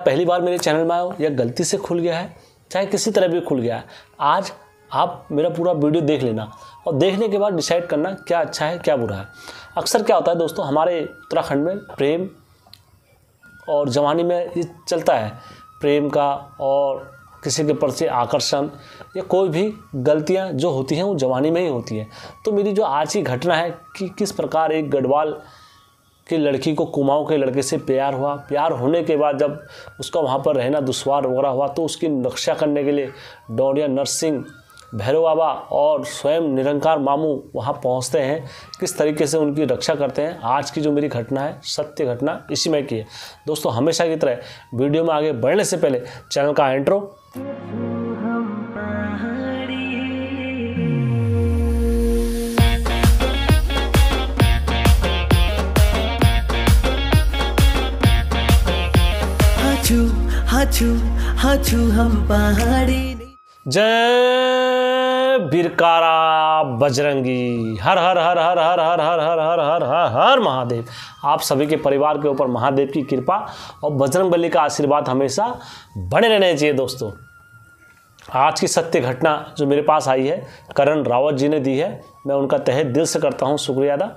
पहली बार मेरे चैनल में आए हो या गलती से खुल गया है, चाहे किसी तरह भी खुल गया है, आज आप मेरा पूरा वीडियो देख लेना और देखने के बाद डिसाइड करना क्या अच्छा है क्या बुरा है। अक्सर क्या होता है दोस्तों, हमारे उत्तराखंड में प्रेम और जवानी में ये चलता है, प्रेम का और किसी के प्रति आकर्षण या कोई भी गलतियां जो होती हैं वो जवानी में ही होती हैं। तो मेरी जो आज की घटना है कि किस प्रकार एक गढ़वाल की लड़की को कुमाऊं के लड़के से प्यार हुआ, प्यार होने के बाद जब उसका वहाँ पर रहना दुश्वार वगैरह हुआ तो उसकी रक्षा करने के लिए डोडिया नरसिंह, भैरव बाबा और स्वयं निरंकार मामू वहाँ पहुँचते हैं, किस तरीके से उनकी रक्षा करते हैं। आज की जो मेरी घटना है सत्य घटना इसी में की है। दोस्तों हमेशा की तरह वीडियो में आगे बढ़ने से पहले चैनल का इंट्रो, हाचू हम पहाड़ी। जय बिरकारा बजरंगी, हर हर हर हर हर हर हर हर हर हर हर हर महादेव। आप सभी के परिवार के ऊपर महादेव की कृपा और बजरंगबली का आशीर्वाद हमेशा बने रहने चाहिए। दोस्तों आज की सत्य घटना जो मेरे पास आई है करण रावत जी ने दी है, मैं उनका तहे दिल से करता हूं शुक्रिया अदा।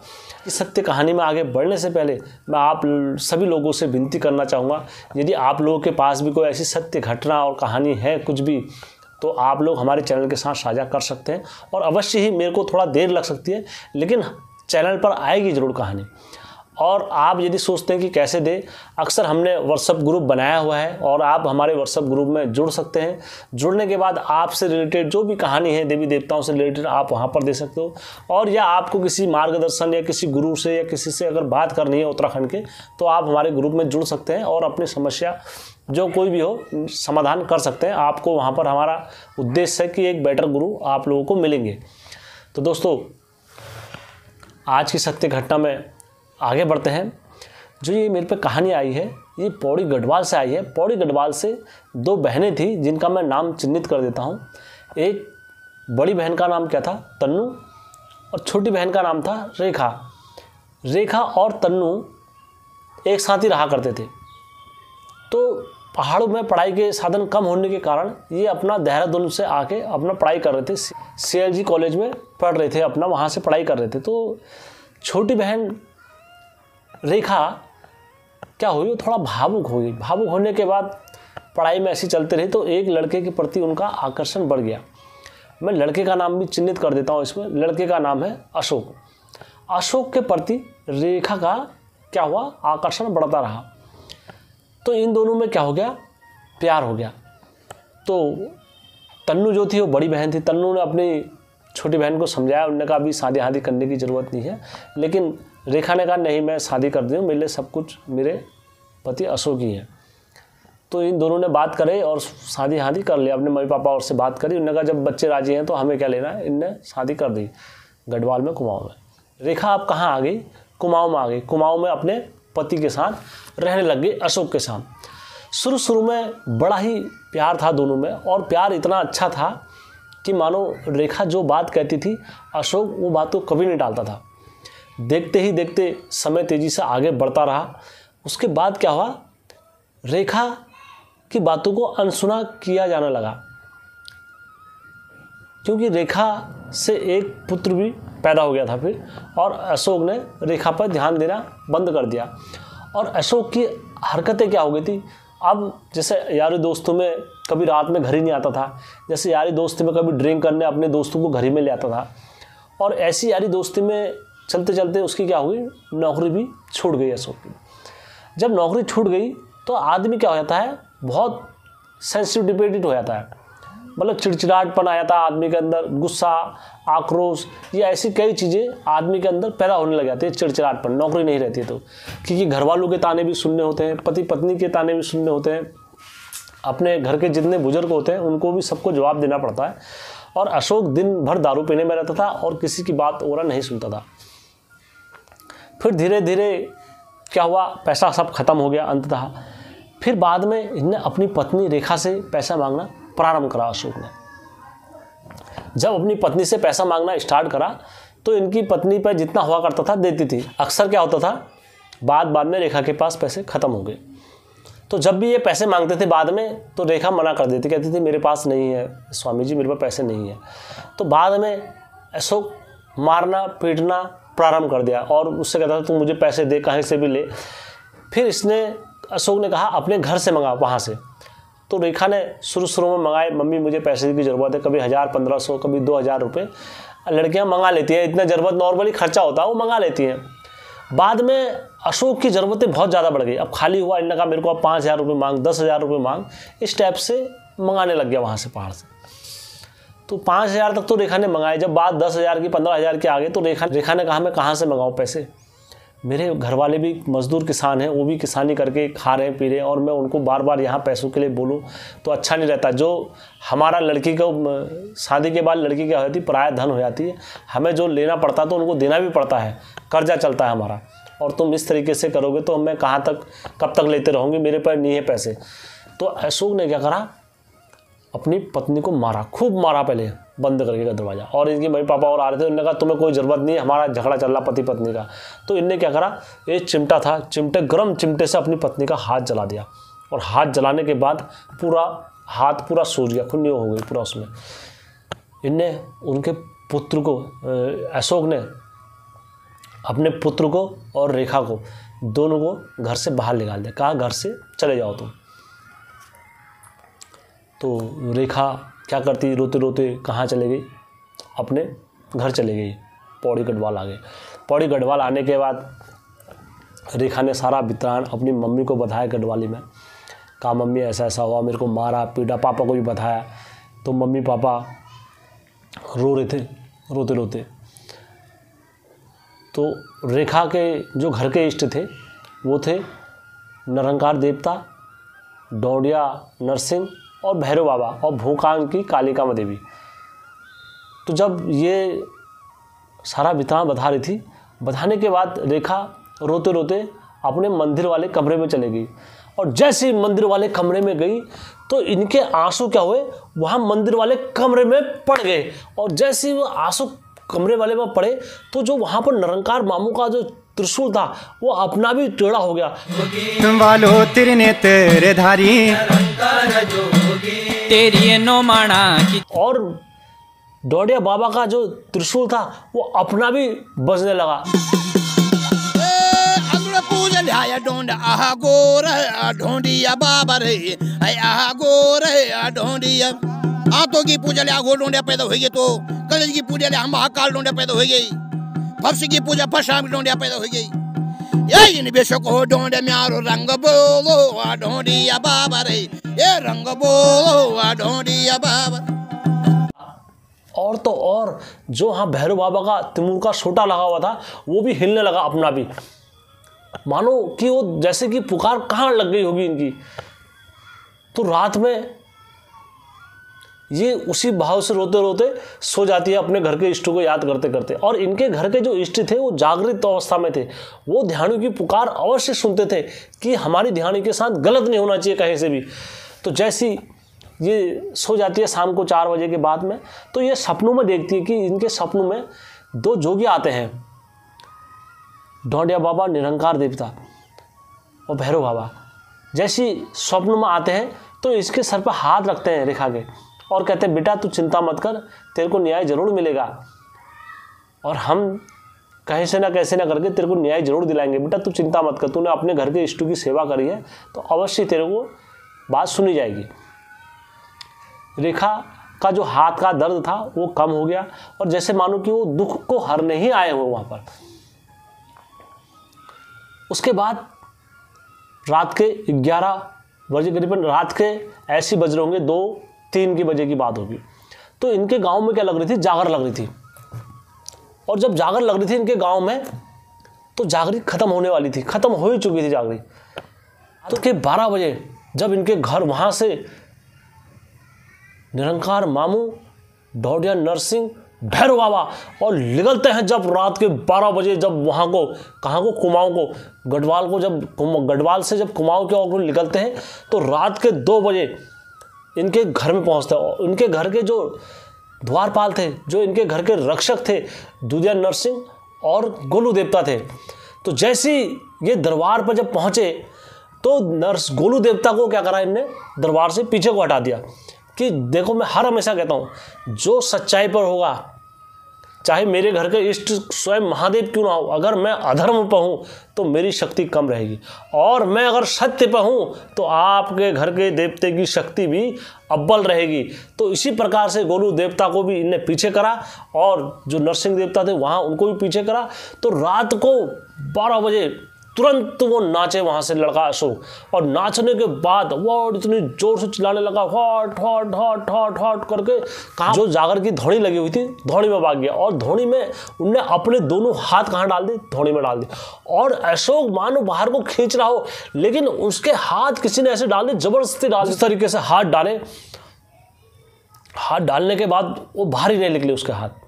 इस सत्य कहानी में आगे बढ़ने से पहले मैं आप सभी लोगों से विनती करना चाहूँगा, यदि आप लोगों के पास भी कोई ऐसी सत्य घटना और कहानी है कुछ भी, तो आप लोग हमारे चैनल के साथ साझा कर सकते हैं। और अवश्य ही मेरे को थोड़ा देर लग सकती है लेकिन चैनल पर आएगी ज़रूर कहानी। और आप यदि सोचते हैं कि कैसे दें, अक्सर हमने व्हाट्सएप ग्रुप बनाया हुआ है और आप हमारे व्हाट्सएप ग्रुप में जुड़ सकते हैं। जुड़ने के बाद आपसे रिलेटेड जो भी कहानी है देवी देवताओं से रिलेटेड आप वहां पर दे सकते हो। और या आपको किसी मार्गदर्शन या किसी गुरु से या किसी से अगर बात करनी है उत्तराखंड के, तो आप हमारे ग्रुप में जुड़ सकते हैं और अपनी समस्या जो कोई भी हो समाधान कर सकते हैं। आपको वहाँ पर हमारा उद्देश्य है कि एक बेटर गुरु आप लोगों को मिलेंगे। तो दोस्तों आज की सत्य घटना में आगे बढ़ते हैं। जो ये मेरे पे कहानी आई है ये पौड़ी गढ़वाल से आई है। पौड़ी गढ़वाल से दो बहनें थी जिनका मैं नाम चिन्हित कर देता हूँ। एक बड़ी बहन का नाम क्या था, तन्नू, और छोटी बहन का नाम था रेखा। रेखा और तन्नू एक साथ ही रहा करते थे। तो पहाड़ों में पढ़ाई के साधन कम होने के कारण ये अपना देहरादून से आके अपना पढ़ाई कर रहे थे, CLG कॉलेज में पढ़ रहे थे, अपना वहाँ से पढ़ाई कर रहे थे। तो छोटी बहन रेखा क्या हुई, वो थोड़ा भावुक हो गई। भावुक होने के बाद पढ़ाई में ऐसी चलते रही तो एक लड़के के प्रति उनका आकर्षण बढ़ गया। मैं लड़के का नाम भी चिन्हित कर देता हूँ इसमें। लड़के का नाम है अशोक। अशोक के प्रति रेखा का क्या हुआ, आकर्षण बढ़ता रहा। तो इन दोनों में क्या हो गया, प्यार हो गया। तो तन्नू जो थी वो बड़ी बहन थी, तन्नू ने अपनी छोटी बहन को समझाया, उन्होंने कहा अभी शादी हादी करने की ज़रूरत नहीं है। लेकिन रेखा ने कहा नहीं मैं शादी कर दूँ, मेरे लिए सब कुछ मेरे पति अशोक ही है। तो इन दोनों ने बात करे और शादी हादी कर लिया। अपने मम्मी पापा और से बात करी, उन्होंने कहा जब बच्चे राजी हैं तो हमें क्या लेना है। इनने शादी कर दी गढ़वाल में, कुमाऊं में। रेखा अब कहाँ आ गई, कुमाऊं में आ गई। कुमाऊं में अपने पति के साथ रहने लग गई, अशोक के साथ। शुरू में बड़ा ही प्यार था दोनों में और प्यार इतना अच्छा था कि मानो रेखा जो बात कहती थी अशोक वो बात को कभी नहीं टालता था। देखते ही देखते समय तेज़ी से आगे बढ़ता रहा। उसके बाद क्या हुआ, रेखा की बातों को अनसुना किया जाने लगा, क्योंकि रेखा से एक पुत्र भी पैदा हो गया था फिर। और अशोक ने रेखा पर ध्यान देना बंद कर दिया। और अशोक की हरकतें क्या हो गई थी, अब जैसे यारी दोस्तों में कभी रात में घर ही नहीं आता था, जैसे यारी दोस्ती में कभी ड्रिंक करने अपने दोस्तों को घर ही में ले आता था। और ऐसी यारी दोस्ती में चलते चलते उसकी क्या हुई, नौकरी भी छूट गई अशोक की। जब नौकरी छूट गई तो आदमी क्या हो जाता है, बहुत सेंसिटिव हो जाता है, मतलब चिड़चिड़ाहटपन आ जाता है आदमी के अंदर, गुस्सा, आक्रोश, ये ऐसी कई चीज़ें आदमी के अंदर पैदा होने लग जाती है। चिड़चिड़ाहटपन, नौकरी नहीं रहती है तो, क्योंकि घर वालों के ताने भी सुनने होते हैं, पति पत्नी के ताने भी सुनने होते हैं, अपने घर के जितने बुजुर्ग होते हैं उनको भी सबको जवाब देना पड़ता है। और अशोक दिन भर दारू पीने में रहता था और किसी की बात और नहीं सुनता था। फिर धीरे धीरे क्या हुआ, पैसा सब खत्म हो गया अंततः। फिर बाद में इन्हें अपनी पत्नी रेखा से पैसा मांगना प्रारंभ करा। अशोक ने जब अपनी पत्नी से पैसा मांगना स्टार्ट करा तो इनकी पत्नी पर जितना हुआ करता था देती थी। अक्सर क्या होता था, बाद में रेखा के पास पैसे खत्म हो गए। तो जब भी ये पैसे मांगते थे बाद में, तो रेखा मना कर देती, कहती थी मेरे पास नहीं है स्वामी जी, मेरे पास पैसे नहीं है। तो बाद में अशोक मारना पीटना प्रारंभ कर दिया और उससे कहता था तू मुझे पैसे दे, कहीं से भी ले। फिर अशोक ने कहा अपने घर से मंगा वहाँ से। तो रेखा ने शुरू में मंगाए, मम्मी मुझे पैसे की ज़रूरत है, कभी 1000 1500 कभी 2000 रुपये लड़कियाँ मंगा लेती हैं, इतना ज़रूरत नॉर्मली खर्चा होता है वो मंगा लेती हैं। बाद में अशोक की ज़रूरतें बहुत ज़्यादा बढ़ गई, अब खाली हुआ, इन्होंने कहा मेरे को अब 5000 रुपये मांग, 10,000 रुपये मांग, इस टाइप से मंगाने लग गया वहाँ से पहाड़ से। तो 5000 तक तो रेखा ने मंगाए। जब बात 10,000 की 15,000 की आ गई तो रेखा ने कहा मैं कहाँ से मंगाऊँ पैसे, मेरे घर वाले भी मजदूर किसान हैं, वो भी किसानी करके खा रहे हैं पी रहे हैं, और मैं उनको बार बार यहाँ पैसों के लिए बोलूँ तो अच्छा नहीं रहता। जो हमारा लड़की को शादी के बाद लड़की क्या होती है, पराया धन हो जाती है, हमें जो लेना पड़ता तो उनको देना भी पड़ता है, कर्जा चलता है हमारा, और तुम इस तरीके से करोगे तो मैं कहाँ तक कब तक लेते रहूँगी, मेरे पास नहीं है पैसे। तो अशोक ने क्या करा, अपनी पत्नी को मारा, खूब मारा, पहले बंद करके का दरवाज़ा। और इनके मम्मी पापा और आ रहे थे, उन्होंने कहा तुम्हें कोई ज़रूरत नहीं है, हमारा झगड़ा चल रहा पति पत्नी का। तो इनने क्या करा, एक चिमटा था, गर्म चिमटे से अपनी पत्नी का हाथ जला दिया, और हाथ जलाने के बाद पूरा हाथ पूरा सूज गया, खूनी हो गई पूरा उसमें। इनने उनके पुत्र को, अशोक ने अपने पुत्र को और रेखा को, दोनों को घर से बाहर निकाल दिया, कहा घर से चले जाओ तुम। तो रेखा क्या करती, रोते रोते कहाँ चले गई, अपने घर चले गई, पौड़ी गढ़वाल आ गए। पौड़ी गढ़वाल आने के बाद रेखा ने सारा वितरण अपनी मम्मी को बताया गढ़वाली में, कहा मम्मी ऐसा ऐसा हुआ, मेरे को मारा पीटा, पापा को भी बताया। तो मम्मी पापा रो रहे थे रोते रोते। तो रेखा के जो घर के इष्ट थे वो थे निरंकार देवता, डोडिया नरसिंह और भैरव बाबा, और भूकांग की कालिका देवी। तो जब ये सारा वितरण बता रही थी, बताने के बाद रेखा रोते रोते अपने मंदिर वाले कमरे में चले गई, और जैसे ही मंदिर वाले कमरे में गई तो इनके आंसू क्या हुए, वहाँ मंदिर वाले कमरे में पड़ गए। और जैसे ही वो आंसू कमरे वाले में पड़े तो जो वहाँ पर निरंकार मामू का जो त्रिशूल था वो अपना भी टेढ़ा हो गया। वालो तेरे ने तेरे धारी तेरी नो माना की, और डोडिया बाबा का जो त्रिशूल था वो अपना भी बजने लगा। ढोंड आहा गोर ढोंडिया बाबा रे, आहा गोर ढोंडिया आतो की पूजा ले आगो ढोंडिया पैदा हो गई, तो कलेज की पूजा ले महाकाल ढोंडिया पैदा हो गई, फर्श की पूजा फशाम ढोंडिया पैदा हो गई। ये इन बेशक हो ढोंडे म्यारो रंग बोलो ढोंडिया बाबा रे, ये रंग बोलो ढोंडिया बाबा। और तो और जो हाँ भैरव बाबा का तिमुर का छोटा लगा हुआ था वो भी हिलने लगा अपना भी, मानो कि वो जैसे कि पुकार कहाँ लग गई होगी इनकी। तो रात में ये उसी भाव से रोते रोते सो जाती है, अपने घर के इष्टों को याद करते करते। और इनके घर के जो इष्ट थे वो जागृत अवस्था में थे, वो ध्यानियों की पुकार अवश्य सुनते थे कि हमारी ध्यानी के साथ गलत नहीं होना चाहिए कहीं से भी। तो जैसी ये सो जाती है शाम को 4 बजे के बाद में, तो ये सपनों में देखती है कि इनके सपनों में 2 जोगी आते हैं, ढोंडिया बाबा निरंकार देवता और भैरव बाबा। जैसी स्वप्न में आते हैं तो इसके सर पर हाथ रखते हैं रेखा के, और कहते हैं बेटा तू चिंता मत कर, तेरे को न्याय जरूर मिलेगा, और हम कहीं से ना कैसे ना करके तेरे को न्याय जरूर दिलाएंगे। बेटा तू चिंता मत कर, तूने अपने घर के इष्टों की सेवा करी है तो अवश्य तेरे को बात सुनी जाएगी। रेखा का जो हाथ का दर्द था वो कम हो गया, और जैसे मानो कि वो दुख को हरने ही आए हुए वहाँ पर। उसके बाद रात के 11 बजे करीबन, रात के ऐसी बज रहे होंगे 2-3 बजे की बात होगी। तो इनके गांव में क्या लग रही थी, जागर लग रही थी। और जब जागर लग रही थी इनके गांव में तो जागरी खत्म होने वाली थी, खत्म हो ही चुकी थी जागरी। तो के 12 बजे जब इनके घर वहाँ से निरंकार मामू, ढोडिया नरसिंह, भैरव बाबा और निकलते हैं, जब रात के 12 बजे जब वहाँ को कहाँ को कुमाऊँ को, गढ़वाल को, जब गढ़वाल से जब कुमाऊँ के ओर निकलते हैं तो रात के 2 बजे इनके घर में पहुँचते हैं। इनके घर के जो द्वारपाल थे, जो इनके घर के रक्षक थे, ढोडिया नरसिंह और गोलू देवता थे। तो जैसे ही ये दरबार पर जब पहुँचे तो नर्स गोलू देवता को क्या करा इनने, दरबार से पीछे को हटा दिया कि देखो मैं हर हमेशा कहता हूँ जो सच्चाई पर होगा, चाहे मेरे घर के इष्ट स्वयं महादेव क्यों ना हो, अगर मैं अधर्म पर हूँ तो मेरी शक्ति कम रहेगी, और मैं अगर सत्य पर हूँ तो आपके घर के देवते की शक्ति भी अव्वल रहेगी। तो इसी प्रकार से गोलू देवता को भी इनने पीछे करा, और जो नरसिंह देवता थे वहाँ उनको भी पीछे करा। तो रात को 12 बजे तुरंत वो नाचे वहाँ से लड़का अशोक, और नाचने के बाद वो इतनी जोर से चिल्लाने लगा hot hot hot hot hot करके, कहाँ जो जागर की धौनी लगी हुई थी धौनी में भाग गया, और धौनी में उनने अपने दोनों हाथ कहाँ डाल दिए, धौनी में डाल दिए, और अशोक मानो बाहर को खींच रहा हो, लेकिन उसके हाथ किसी ने ऐसे डाल दिए, जबरदस्ती डाल, इस तरीके से हाथ डाले। हाथ डालने के बाद वो बाहर ही नहीं निकले उसके हाथ।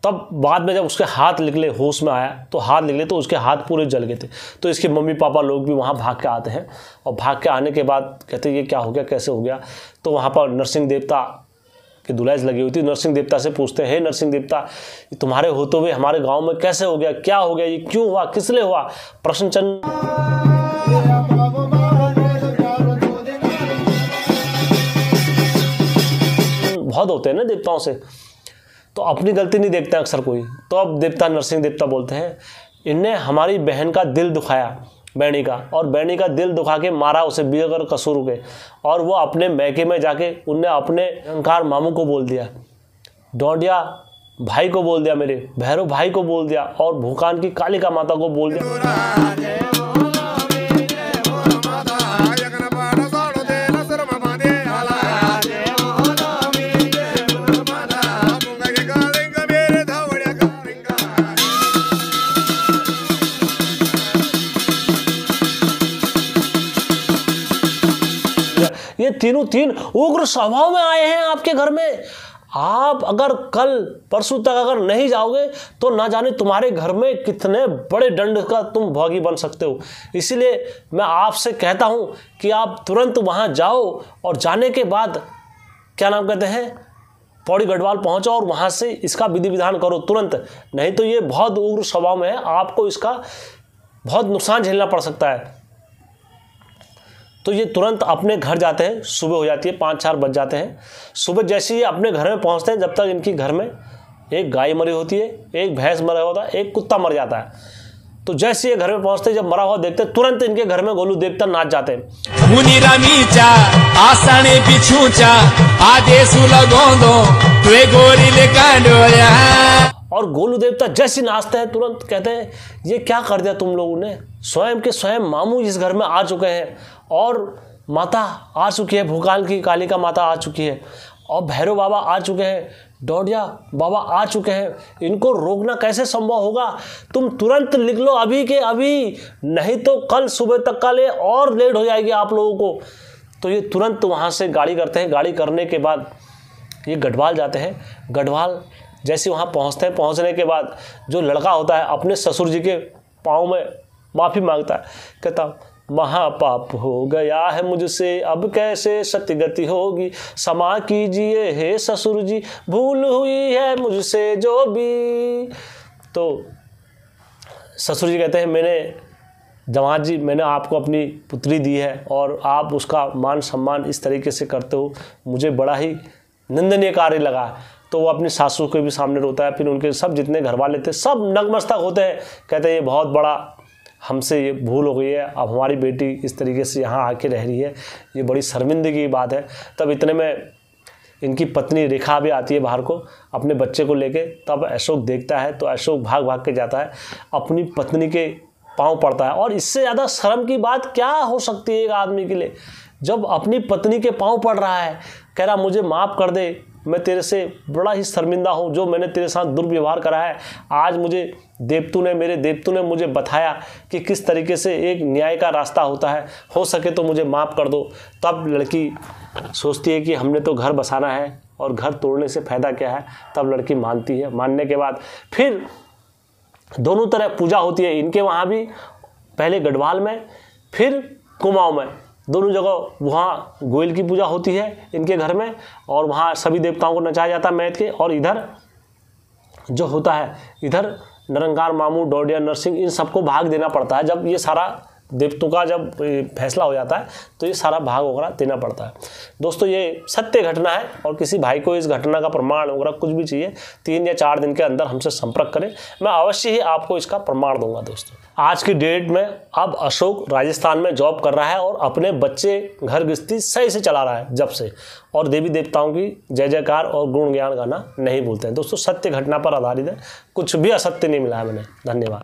तब बाद में जब उसके हाथ निकले, होश में आया तो हाथ निकले तो उसके हाथ पूरे जल गए थे। तो इसके मम्मी पापा लोग भी वहाँ भाग के आते हैं, और भाग के आने के बाद कहते हैं ये क्या हो गया, कैसे हो गया। तो वहाँ पर नरसिंह देवता की दुलाइज लगी हुई थी। नरसिंह देवता से पूछते हैं, नरसिंह देवता तुम्हारे होते हुए हमारे गाँव में कैसे हो गया, क्या हो गया, ये क्यों हुआ, किस लिए हुआ। प्रश्नचंद बहुत होते हैं ना देवताओं से, तो अपनी गलती नहीं देखते अक्सर कोई। तो अब देवता नरसिंह देवता बोलते हैं इनने हमारी बहन का दिल दुखाया, बैणी का, और बैणी का दिल दुखा के मारा उसे बेगर कसूर के, और वो अपने मैके में जाके उनने अपने अहंकार मामू को बोल दिया, डोंडिया भाई को बोल दिया, मेरे भैरव भाई को बोल दिया, और भूकान की कालिका माता को बोल दिया। ये तीनों तीन उग्र स्वभाव में आए हैं आपके घर में। आप अगर कल परसों तक अगर नहीं जाओगे तो ना जाने तुम्हारे घर में कितने बड़े दंड का तुम भोगी बन सकते हो। इसीलिए मैं आपसे कहता हूं कि आप तुरंत वहां जाओ, और जाने के बाद क्या नाम कहते हैं, पौड़ी गढ़वाल पहुंचो और वहां से इसका विधि विधान करो तुरंत, नहीं तो ये बहुत उग्र स्वभाव में है, आपको इसका बहुत नुकसान झेलना पड़ सकता है। तो ये तुरंत अपने घर जाते हैं, सुबह हो जाती है, 5-4 बज जाते हैं। सुबह जैसे ही अपने घर में पहुंचते हैं, जब तक इनकी घर में एक गाय मरी होती है, एक भैंस मरा होता है, एक कुत्ता मर जाता है। तो जैसे ये घर में पहुंचते हैं, जब मरा हुआ देखते हैं, तुरंत इनके घर में गोलू देवता नाच जाते हैं। मुनि रमीचा आसने बिछूचा आदेशु लगोंदो तुए गोरी ले कांडोया। और गोलू देवता जैसे नाचते हैं तुरंत कहते हैं ये क्या कर दिया तुम लोगों ने। स्वयं के स्वयं मामू इस घर में आ चुके हैं, और माता आ चुकी है, भूकाल की कालिका माता आ चुकी है, और भैरव बाबा आ चुके हैं, डोडिया बाबा आ चुके हैं। इनको रोकना कैसे संभव होगा। तुम तुरंत लिख लो अभी के अभी, नहीं तो कल सुबह तक का ले और लेट हो जाएगी आप लोगों को। तो ये तुरंत वहाँ से गाड़ी करते हैं। गाड़ी करने के बाद ये गढ़वाल जाते हैं। गढ़वाल जैसे वहाँ पहुँचते हैं, पहुँचने के बाद जो लड़का होता है अपने ससुर जी के पाँव में माफ़ी मांगता है, कहता महापाप हो गया है मुझसे, अब कैसे सत्यगति होगी, क्षमा कीजिए हे ससुर जी, भूल हुई है मुझसे जो भी। तो ससुर जी कहते हैं मैंने जवान जी, मैंने आपको अपनी पुत्री दी है और आप उसका मान सम्मान इस तरीके से करते हो, मुझे बड़ा ही निंदनीय कार्य लगा। तो वो अपनी सासू के भी सामने रोता है। फिर उनके सब जितने घर वाले थे सब नतमस्तक होते हैं, कहते हैं ये बहुत बड़ा हमसे ये भूल हो गई है, अब हमारी बेटी इस तरीके से यहाँ आके रह रही है, ये बड़ी शर्मिंदगी की बात है। तब इतने में इनकी पत्नी रेखा भी आती है बाहर को अपने बच्चे को लेके। तब अशोक देखता है तो अशोक भाग भाग के जाता है, अपनी पत्नी के पाँव पड़ता है। और इससे ज़्यादा शर्म की बात क्या हो सकती है एक आदमी के लिए, जब अपनी पत्नी के पाँव पड़ रहा है, कह रहा मुझे माफ़ कर दे, मैं तेरे से बड़ा ही शर्मिंदा हूँ जो मैंने तेरे साथ दुर्व्यवहार करा है। आज मुझे मेरे देवतू ने मुझे बताया कि किस तरीके से एक न्याय का रास्ता होता है, हो सके तो मुझे माफ़ कर दो। तब लड़की सोचती है कि हमने तो घर बसाना है और घर तोड़ने से फ़ायदा क्या है। तब लड़की मानती है। मानने के बाद फिर दोनों तरह पूजा होती है इनके वहाँ भी, पहले गढ़वाल में फिर कुमाऊँ में, दोनों जगह वहाँ गोयल की पूजा होती है इनके घर में, और वहाँ सभी देवताओं को नचाया जाता है मैथ के। और इधर जो होता है, इधर निरंकार मामू, डोडिया नरसिंह, इन सबको भाग देना पड़ता है। जब ये सारा देवतों का जब फैसला हो जाता है तो ये सारा भाग वगैरह देना पड़ता है। दोस्तों ये सत्य घटना है और किसी भाई को इस घटना का प्रमाण वगैरह कुछ भी चाहिए 3 या 4 दिन के अंदर हमसे संपर्क करें, मैं अवश्य ही आपको इसका प्रमाण दूंगा। दोस्तों आज की डेट में अब अशोक राजस्थान में जॉब कर रहा है और अपने बच्चे घर गृहस्थी सही से चला रहा है जब से, और देवी देवताओं की जय जयकार और गुण ज्ञान गाना नहीं भूलते हैं। दोस्तों सत्य घटना पर आधारित है, कुछ भी असत्य नहीं मिला है मैंने। धन्यवाद।